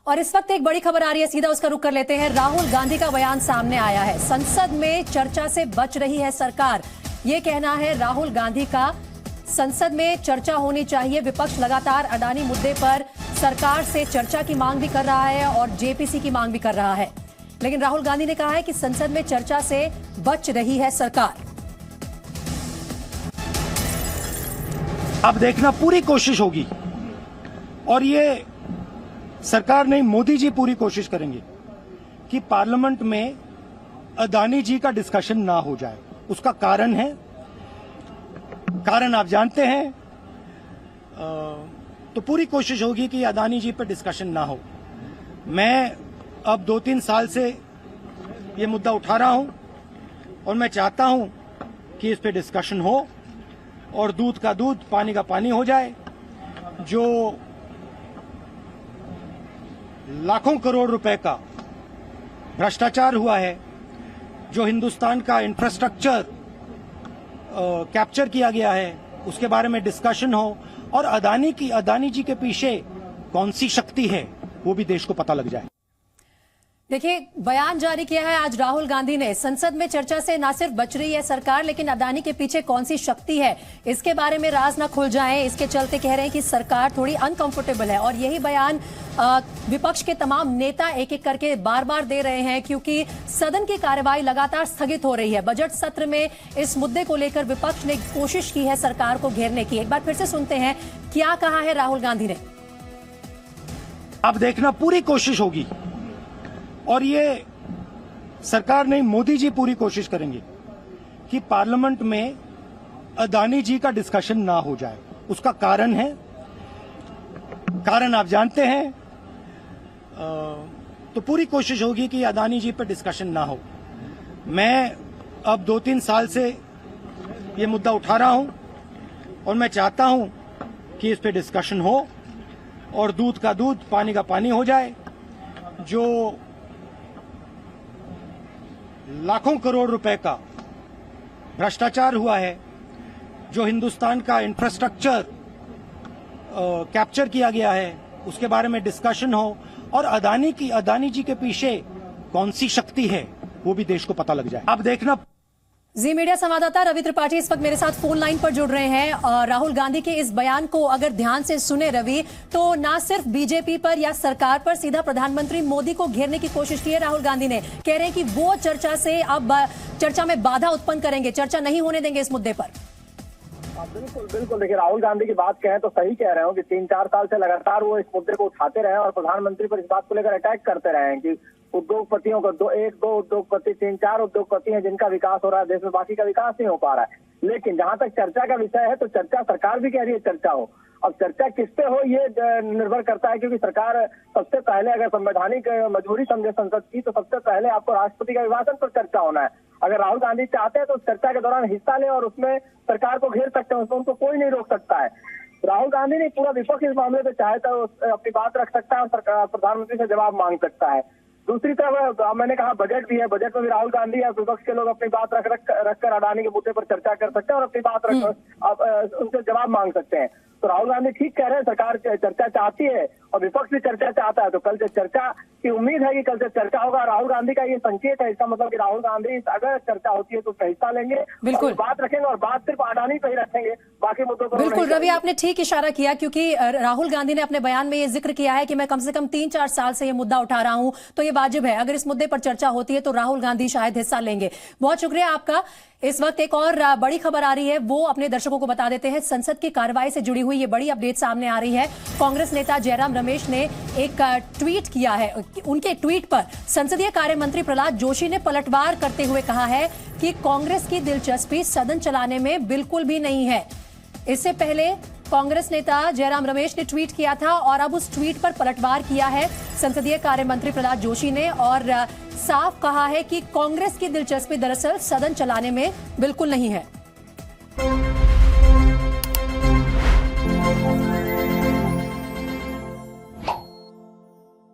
और इस वक्त एक बड़ी खबर आ रही है, सीधा उसका रुख कर लेते हैं। राहुल गांधी का बयान सामने आया है। संसद में चर्चा से बच रही है सरकार, ये कहना है राहुल गांधी का। संसद में चर्चा होनी चाहिए। विपक्ष लगातार अडानी मुद्दे पर सरकार से चर्चा की मांग भी कर रहा है और जेपीसी की मांग भी कर रहा है, लेकिन राहुल गांधी ने कहा है कि संसद में चर्चा से बच रही है सरकार। अब देखना, पूरी कोशिश होगी और ये सरकार नहीं, मोदी जी पूरी कोशिश करेंगे कि पार्लियामेंट में अडानी जी का डिस्कशन ना हो जाए। उसका कारण आप जानते हैं। तो पूरी कोशिश होगी कि अडानी जी पर डिस्कशन ना हो। मैं अब 2-3 साल से ये मुद्दा उठा रहा हूं और मैं चाहता हूं कि इस पे डिस्कशन हो और दूध का दूध, पानी का पानी हो जाए। जो लाखों करोड़ रुपए का भ्रष्टाचार हुआ है, जो हिंदुस्तान का इंफ्रास्ट्रक्चर कैप्चर किया गया है, उसके बारे में डिस्कशन हो और अडानी जी के पीछे कौन सी शक्ति है वो भी देश को पता लग जाए। देखिए, बयान जारी किया है आज राहुल गांधी ने। संसद में चर्चा से न सिर्फ बच रही है सरकार, लेकिन अडानी के पीछे कौन सी शक्ति है इसके बारे में राज न खुल जाए, इसके चलते कह रहे हैं कि सरकार थोड़ी अनकंफर्टेबल है। और यही बयान विपक्ष के तमाम नेता एक एक करके बार बार दे रहे हैं, क्योंकि सदन की कार्यवाही लगातार स्थगित हो रही है। बजट सत्र में इस मुद्दे को लेकर विपक्ष ने कोशिश की है सरकार को घेरने की। एक बार फिर से सुनते हैं क्या कहा है राहुल गांधी ने। अब देखना, पूरी कोशिश होगी और ये सरकार नहीं, मोदी जी पूरी कोशिश करेंगे कि पार्लियामेंट में अडानी जी का डिस्कशन ना हो जाए। उसका कारण आप जानते हैं। तो पूरी कोशिश होगी कि अडानी जी पर डिस्कशन ना हो। मैं अब 2-3 साल से ये मुद्दा उठा रहा हूं और मैं चाहता हूं कि इस पे डिस्कशन हो और दूध का दूध, पानी का पानी हो जाए। जो लाखों करोड़ रुपए का भ्रष्टाचार हुआ है, जो हिंदुस्तान का इंफ्रास्ट्रक्चर कैप्चर किया गया है, उसके बारे में डिस्कशन हो और अडानी जी के पीछे कौन सी शक्ति है वो भी देश को पता लग जाए। अब देखना। जी मीडिया संवाददाता रवि त्रिपाठी इस वक्त मेरे साथ फोन लाइन पर जुड़ रहे हैं। और राहुल गांधी के इस बयान को अगर ध्यान से सुने रवि, तो ना सिर्फ बीजेपी पर या सरकार पर, सीधा प्रधानमंत्री मोदी को घेरने की कोशिश की है राहुल गांधी ने। कह रहे हैं कि वो चर्चा से अब चर्चा में बाधा उत्पन्न करेंगे, चर्चा नहीं होने देंगे इस मुद्दे पर। बिल्कुल बिल्कुल। देखिए, राहुल गांधी की बात कहें तो सही कह रहे हो कि 3-4 साल से लगातार वो इस मुद्दे को उठाते रहे और प्रधानमंत्री पर इस बात को लेकर अटैक करते रहे हैं कि उद्योगपतियों को 1-2 उद्योगपति, 3-4 उद्योगपति हैं जिनका विकास हो रहा है देश में, बाकी का विकास नहीं हो पा रहा है। लेकिन जहां तक चर्चा का विषय है तो चर्चा, सरकार भी कह रही है चर्चा हो। अब चर्चा किस पे हो ये निर्भर करता है, क्योंकि सरकार सबसे पहले अगर संवैधानिक मजबूरी समझे संसद की तो सबसे पहले आपको राष्ट्रपति का अभिभाषण पर चर्चा होना है। अगर राहुल गांधी चाहते हैं तो उस चर्चा के दौरान हिस्सा लें और उसमें सरकार को घेर सकते हैं, उसमें उनको कोई नहीं रोक सकता है। राहुल गांधी ने पूरा विपक्ष इस मामले पे चाहे तो अपनी बात रख सकता है और प्रधानमंत्री से जवाब मांग सकता है। दूसरी तरफ मैंने कहा बजट भी है, बजट में भी राहुल गांधी या विपक्ष के लोग अपनी बात रखकर अडानी के मुद्दे पर चर्चा कर सकते हैं और अपनी बात उनसे जवाब मांग सकते हैं। तो राहुल गांधी ठीक कह रहे हैं, सरकार चर्चा चाहती है और विपक्ष भी चर्चा चाहता है। तो कल से चर्चा की उम्मीद है कि कल से चर्चा होगा। राहुल गांधी का ये संकेत है, इसका मतलब कि राहुल गांधी अगर चर्चा होती है तो हिस्सा लेंगे, बिल्कुल बात रखेंगे और बात सिर्फ अडानी पे ही रखेंगे, बाकी मुद्दों पर बिल्कुल। रवि, आपने ठीक इशारा किया, क्योंकि राहुल गांधी ने अपने बयान में ये जिक्र किया है कि मैं कम से कम 3-4 साल से ये मुद्दा उठा रहा हूं, तो ये वाजिब है। अगर इस मुद्दे पर चर्चा होती है तो राहुल गांधी शायद हिस्सा लेंगे। बहुत शुक्रिया आपका। इस वक्त एक और बड़ी खबर आ रही है, वो अपने दर्शकों को बता देते हैं। संसद की कार्रवाई से जुड़ी हुई ये बड़ी अपडेट सामने आ रही है। कांग्रेस नेता जयराम रमेश ने एक ट्वीट किया है। उनके ट्वीट पर संसदीय कार्य मंत्री प्रहलाद जोशी ने पलटवार करते हुए कहा है कि कांग्रेस की दिलचस्पी सदन चलाने में बिल्कुल भी नहीं है। इससे पहले कांग्रेस नेता जयराम रमेश ने ट्वीट किया था और अब उस ट्वीट पर पलटवार किया है संसदीय कार्य मंत्री प्रहलाद जोशी ने और साफ कहा है कि कांग्रेस की दिलचस्पी दरअसल सदन चलाने में बिल्कुल नहीं है।